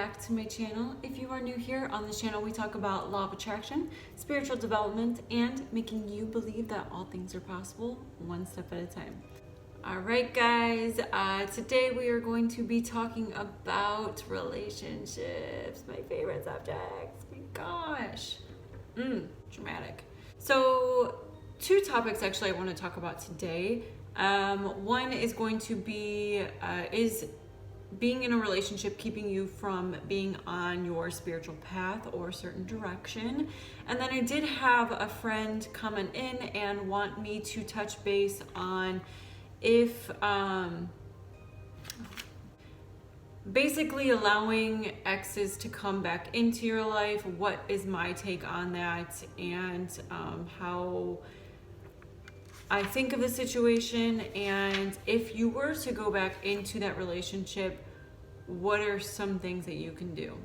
back to my channel. If you are new here, on this channel we talk about law of attraction, spiritual development, and making you believe that all things are possible one step at a time. Alright guys, today we are going to be talking about relationships, my favorite subject. My gosh, dramatic. So two topics actually I want to talk about today. One is going to be, is being in a relationship keeping you from being on your spiritual path or a certain direction. And then I did have a friend comment in and want me to touch base on if basically allowing exes to come back into your life. What is my take on that, and how I think of the situation, and if you were to go back into that relationship, what are some things that you can do?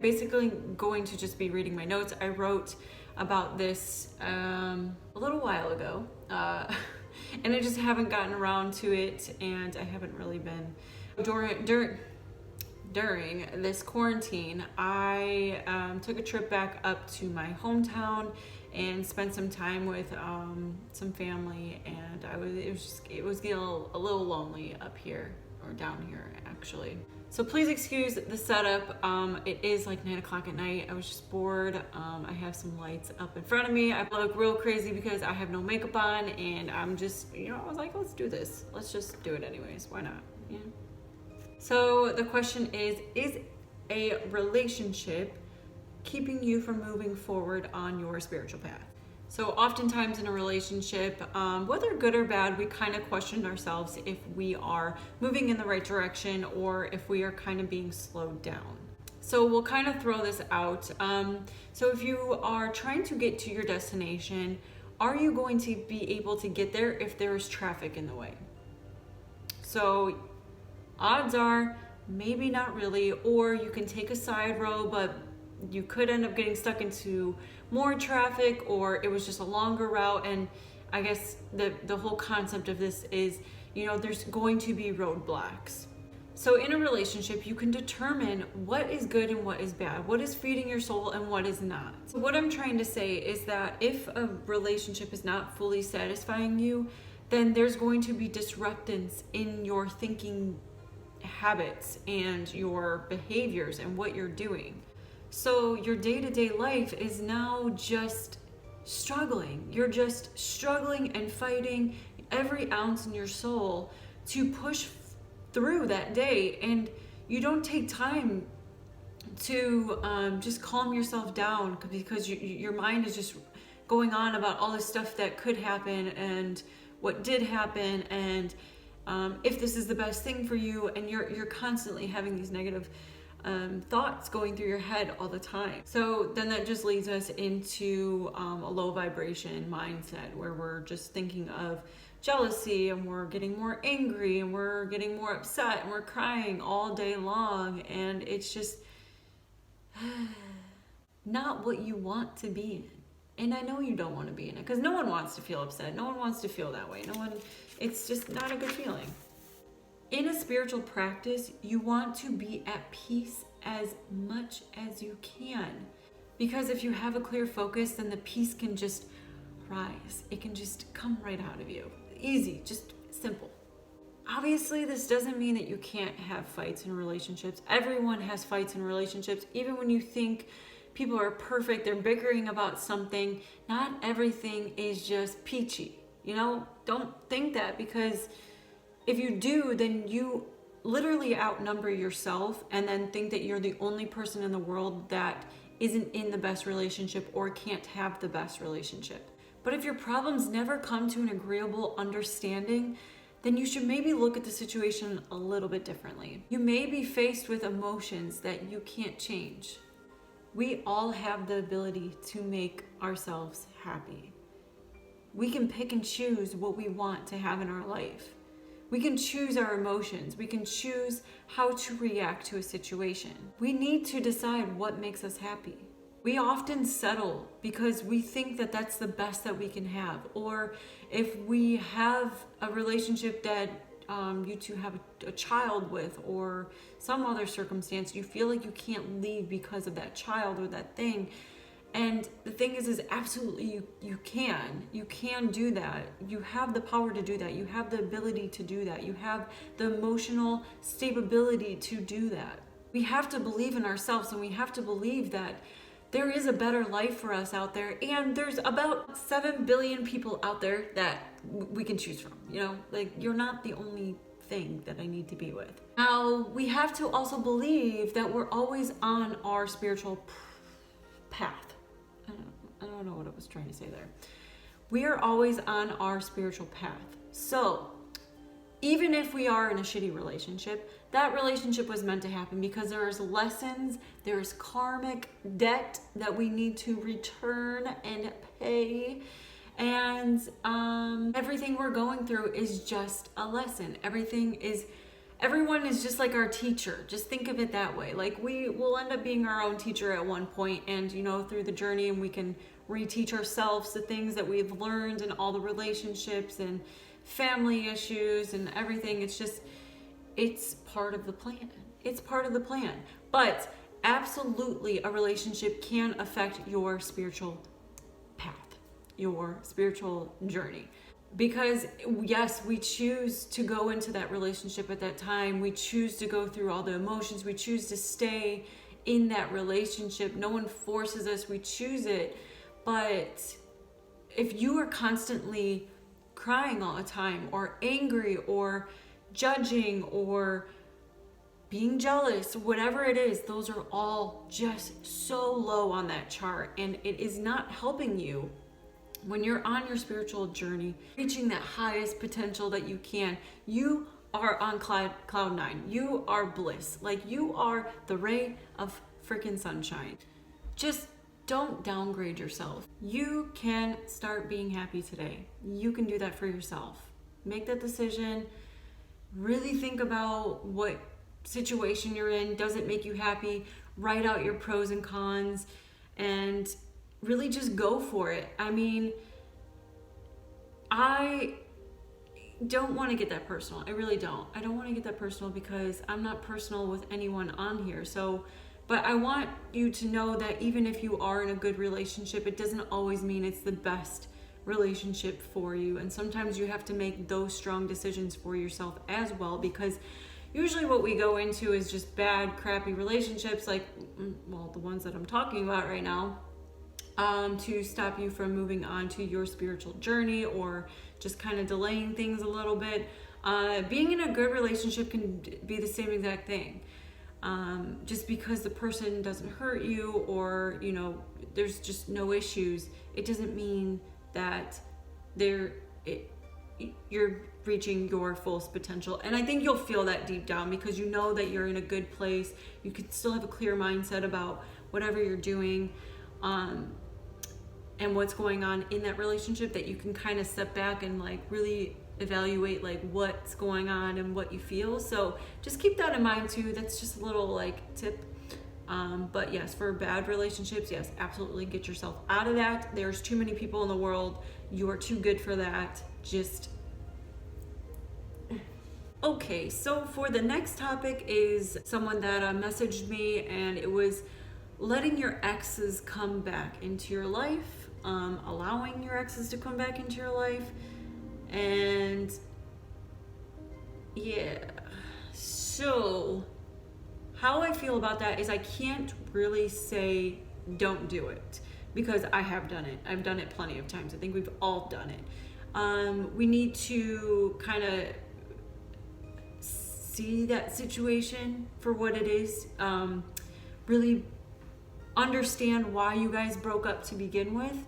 Basically going to just be reading my notes. I wrote about this a little while ago, and I just haven't gotten around to it, and I haven't really been. During this quarantine, I took a trip back up to my hometown and spent some time with some family, and it was getting a little lonely up here, or down here actually. So please excuse the setup. It is like 9 o'clock at night. I was just bored. I have some lights up in front of me. I look real crazy because I have no makeup on, and I'm just, I was like, let's do this. Let's just do it anyways. Why not? Yeah. So the question is a relationship keeping you from moving forward on your spiritual path? So oftentimes in a relationship, whether good or bad, we kind of question ourselves if we are moving in the right direction or if we are kind of being slowed down. So we'll kind of throw this out. So if you are trying to get to your destination, are you going to be able to get there if there is traffic in the way? So odds are maybe not really, or you can take a side road, but you could end up getting stuck into more traffic, or it was just a longer route. And I guess the whole concept of this is, there's going to be roadblocks. So in a relationship, you can determine what is good and what is bad, what is feeding your soul and what is not. So what I'm trying to say is that if a relationship is not fully satisfying you, then there's going to be disruptance in your thinking habits and your behaviors and what you're doing. So your day-to-day life is now just struggling. You're just struggling and fighting every ounce in your soul to push through that day, and you don't take time to just calm yourself down, because your mind is just going on about all this stuff that could happen and what did happen, and if this is the best thing for you, and you're constantly having these negative thoughts going through your head all the time. So then that just leads us into a low vibration mindset, where we're just thinking of jealousy, and we're getting more angry, and we're getting more upset, and we're crying all day long, and it's just not what you want to be in. And I know you don't want to be in it, because no one wants to feel upset. No one wants to feel that way. It's just not a good feeling. In a spiritual practice, you want to be at peace as much as you can. Because if you have a clear focus, then the peace can just rise. It can just come right out of you. Easy, just simple. Obviously, this doesn't mean that you can't have fights in relationships. Everyone has fights in relationships. Even when you think people are perfect, they're bickering about something, not everything is just peachy. Don't think that, because if you do, then you literally outnumber yourself, and then think that you're the only person in the world that isn't in the best relationship or can't have the best relationship. But if your problems never come to an agreeable understanding, then you should maybe look at the situation a little bit differently. You may be faced with emotions that you can't change. We all have the ability to make ourselves happy. We can pick and choose what we want to have in our life. We can choose our emotions. We can choose how to react to a situation. We need to decide what makes us happy. We often settle because we think that that's the best that we can have. Or if we have a relationship that you to have a child with, or some other circumstance, you feel like you can't leave because of that child or that thing. And the thing is absolutely you can do that. You have the power to do that. You have the ability to do that. You have the emotional stability to do that. We have to believe in ourselves, and we have to believe that there is a better life for us out there, and there's about 7 billion people out there that we can choose from. Like, you're not the only thing that I need to be with. Now, we have to also believe that we're always on our spiritual path. I don't know what I was trying to say there. We are always on our spiritual path. So even if we are in a shitty relationship, that relationship was meant to happen because there's lessons, there's karmic debt that we need to return and pay. And everything we're going through is just a lesson. Everyone is just like our teacher. Just think of it that way. Like, we will end up being our own teacher at one point, and through the journey, and we can reteach ourselves the things that we've learned in all the relationships and family issues and everything. It's part of the plan. It's part of the plan. But absolutely, a relationship can affect your spiritual path, your spiritual journey. Because yes, we choose to go into that relationship at that time. We choose to go through all the emotions. We choose to stay in that relationship. No one forces us. We choose it. But if you are constantly crying all the time, or angry, or judging, or being jealous, whatever it is, those are all just so low on that chart, and it is not helping you. When you're on your spiritual journey, reaching that highest potential that you can, you are on cloud 9. You are bliss. Like, you are the ray of freaking sunshine. Just don't downgrade yourself. You can start being happy today. You can do that for yourself. Make that decision. Really think about what situation you're in. Does it make you happy? Write out your pros and cons, and really just go for it. I mean, I don't want to get that personal. I really don't. I don't want to get that personal because I'm not personal with anyone on here. But I want you to know that even if you are in a good relationship, it doesn't always mean it's the best relationship for you. And sometimes you have to make those strong decisions for yourself as well, because usually what we go into is just bad, crappy relationships, like, well, the ones that I'm talking about right now, to stop you from moving on to your spiritual journey, or just kind of delaying things a little bit. Being in a good relationship can be the same exact thing. Just because the person doesn't hurt you, or there's just no issues, it doesn't mean that you're reaching your fullest potential. And I think you'll feel that deep down, because you know that you're in a good place. You can still have a clear mindset about whatever you're doing, and what's going on in that relationship, that you can kind of step back and like really evaluate like what's going on and what you feel. So just keep that in mind too. That's just a little like tip. But yes, for bad relationships, yes, absolutely get yourself out of that. There's too many people in the world. You are too good for that. Just okay. So for the next topic is someone that messaged me, and it was letting your exes come back into your life, allowing your exes to come back into your life. And yeah, so how I feel about that is I can't really say don't do it, because I have done it. I've done it plenty of times. I think we've all done it. We need to kind of see that situation for what it is, really understand why you guys broke up to begin with.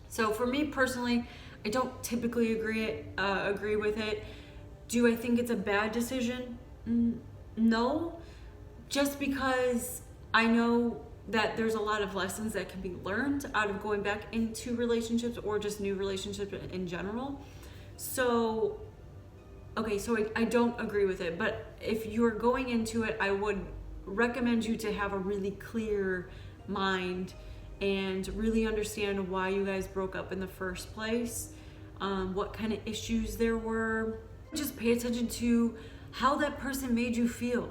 So for me personally, I don't typically agree with it. Do I think it's a bad decision? No, just because I know that there's a lot of lessons that can be learned out of going back into relationships, or just new relationships in general. So, okay, so I don't agree with it, but if you're going into it, I would recommend you to have a really clear mind and really understand why you guys broke up in the first place, what kind of issues there were. Just pay attention to how that person made you feel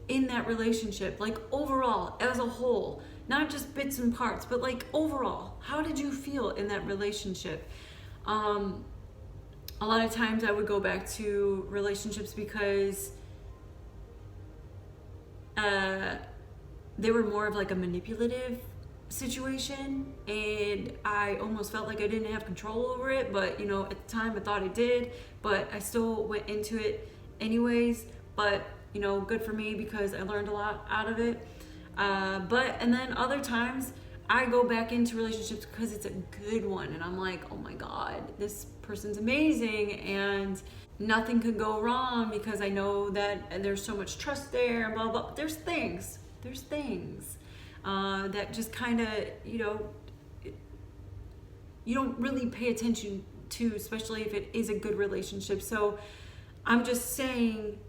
in that relationship, like overall, as a whole, not just bits and parts, but like overall, how did you feel in that relationship? A lot of times I would go back to relationships because they were more of like a manipulative situation, and I almost felt like I didn't have control over it, but at the time I thought I did, but I still went into it anyways. But good for me because I learned a lot out of it. And then other times I go back into relationships because it's a good one, and I'm like, oh my God, this person's amazing, and nothing could go wrong because I know that there's so much trust there, and blah, blah. There's things that just kind of, you don't really pay attention to, especially if it is a good relationship. So I'm just saying,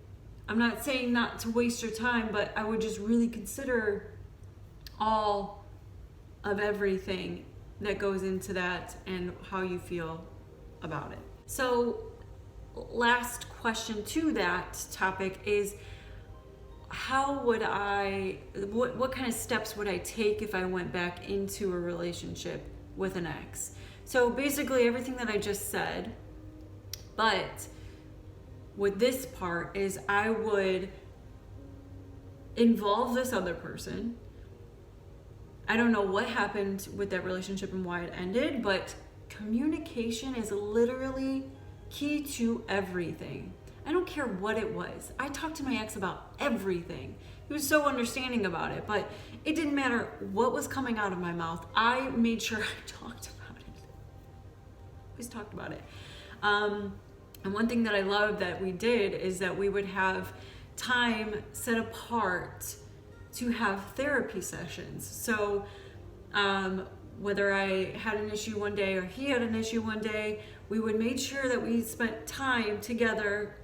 I'm not saying not to waste your time, but I would just really consider all of everything that goes into that and how you feel about it. So last question to that topic is, how would what kind of steps would I take if I went back into a relationship with an ex? So basically everything that I just said, but with this part is I would involve this other person. I don't know what happened with that relationship and why it ended, but communication is literally key to everything. I don't care what it was. I talked to my ex about everything. He was so understanding about it, but it didn't matter what was coming out of my mouth. I made sure I talked about it. Always talked about it. And one thing that I love that we did is that we would have time set apart to have therapy sessions. So whether I had an issue one day or he had an issue one day, we would make sure that we spent time together,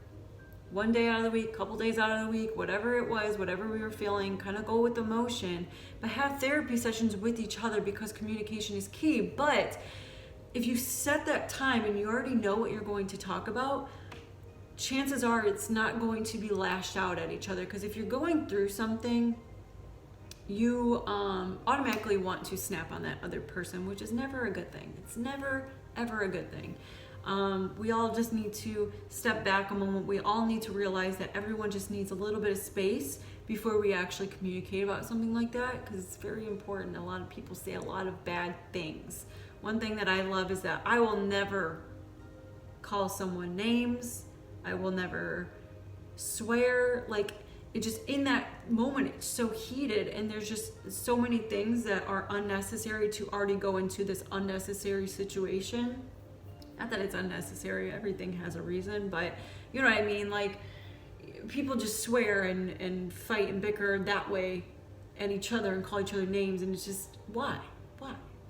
one day out of the week, couple days out of the week, whatever it was, whatever we were feeling, kind of go with the motion, but have therapy sessions with each other because communication is key. But if you set that time and you already know what you're going to talk about, chances are it's not going to be lashed out at each other, because if you're going through something, you automatically want to snap on that other person, which is never a good thing. It's never, ever a good thing. We all just need to step back a moment. We all need to realize that everyone just needs a little bit of space before we actually communicate about something like that, because it's very important. A lot of people say a lot of bad things. One thing that I love is that I will never call someone names. I will never swear. Like, it just, in that moment, it's so heated, and there's just so many things that are unnecessary to already go into this unnecessary situation. Not that it's unnecessary, everything has a reason, but you know what I mean? Like, people just swear and fight and bicker that way at each other and call each other names, and it's just, why?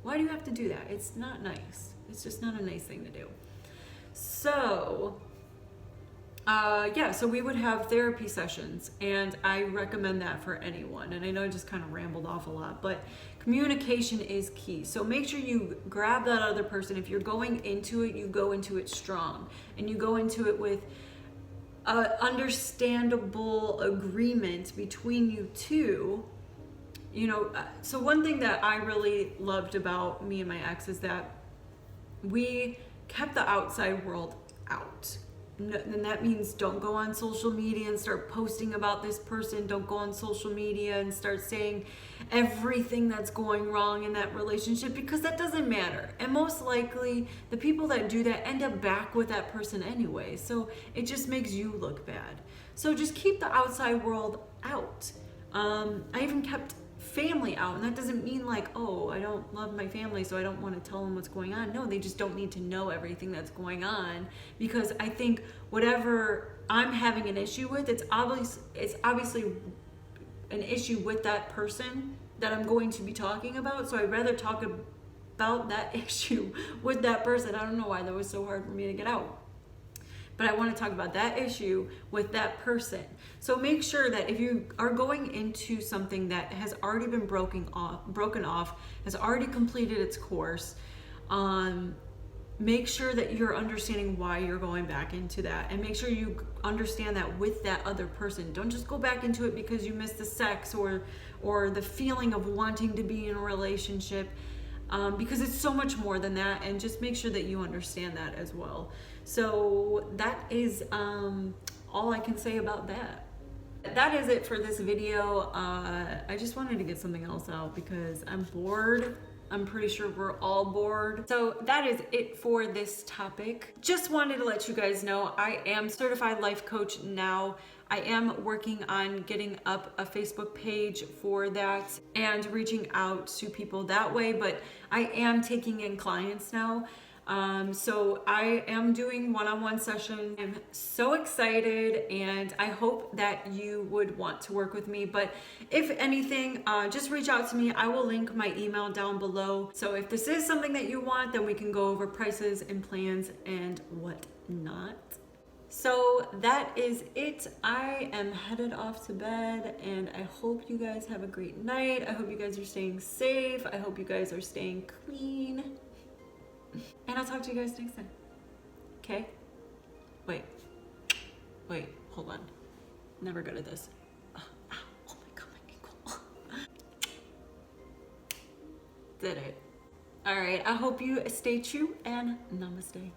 Why do you have to do that? It's not nice. It's just not a nice thing to do. So, so we would have therapy sessions, and I recommend that for anyone. And I know I just kind of rambled off a lot, but communication is key. So make sure you grab that other person. If you're going into it, you go into it strong, and you go into it with understandable agreement between you two. So one thing that I really loved about me and my ex is that we kept the outside world out. And that means don't go on social media and start posting about this person. Don't go on social media and start saying everything that's going wrong in that relationship, because that doesn't matter. And most likely the people that do that end up back with that person anyway. So it just makes you look bad. So just keep the outside world out. I even kept family out, and that doesn't mean like, oh, I don't love my family, so I don't want to tell them what's going on. No, they just don't need to know everything that's going on, because I think whatever I'm having an issue with, it's obviously an issue with that person that I'm going to be talking about. So I'd rather talk about that issue with that person. I don't know why that was so hard for me to get out, but I want to talk about that issue with that person. So make sure that if you are going into something that has already been broken off, has already completed its course, make sure that you're understanding why you're going back into that, and make sure you understand that with that other person. Don't just go back into it because you miss the sex or the feeling of wanting to be in a relationship, because it's so much more than that, and just make sure that you understand that as well. So that is all I can say about that. That is it for this video. I just wanted to get something else out because I'm bored. I'm pretty sure we're all bored. So that is it for this topic. Just wanted to let you guys know I am certified life coach now. I am working on getting up a Facebook page for that and reaching out to people that way, but I am taking in clients now. So I am doing one-on-one sessions. I'm so excited, and I hope that you would want to work with me. But if anything, just reach out to me. I will link my email down below. So if this is something that you want, then we can go over prices and plans and whatnot. So that is it. I am headed off to bed, and I hope you guys have a great night. I hope you guys are staying safe. I hope you guys are staying clean. And I'll talk to you guys next time. Okay? Wait, hold on. Never good at this. Oh my god, my ankle. Did it. Alright, I hope you stay true, and namaste.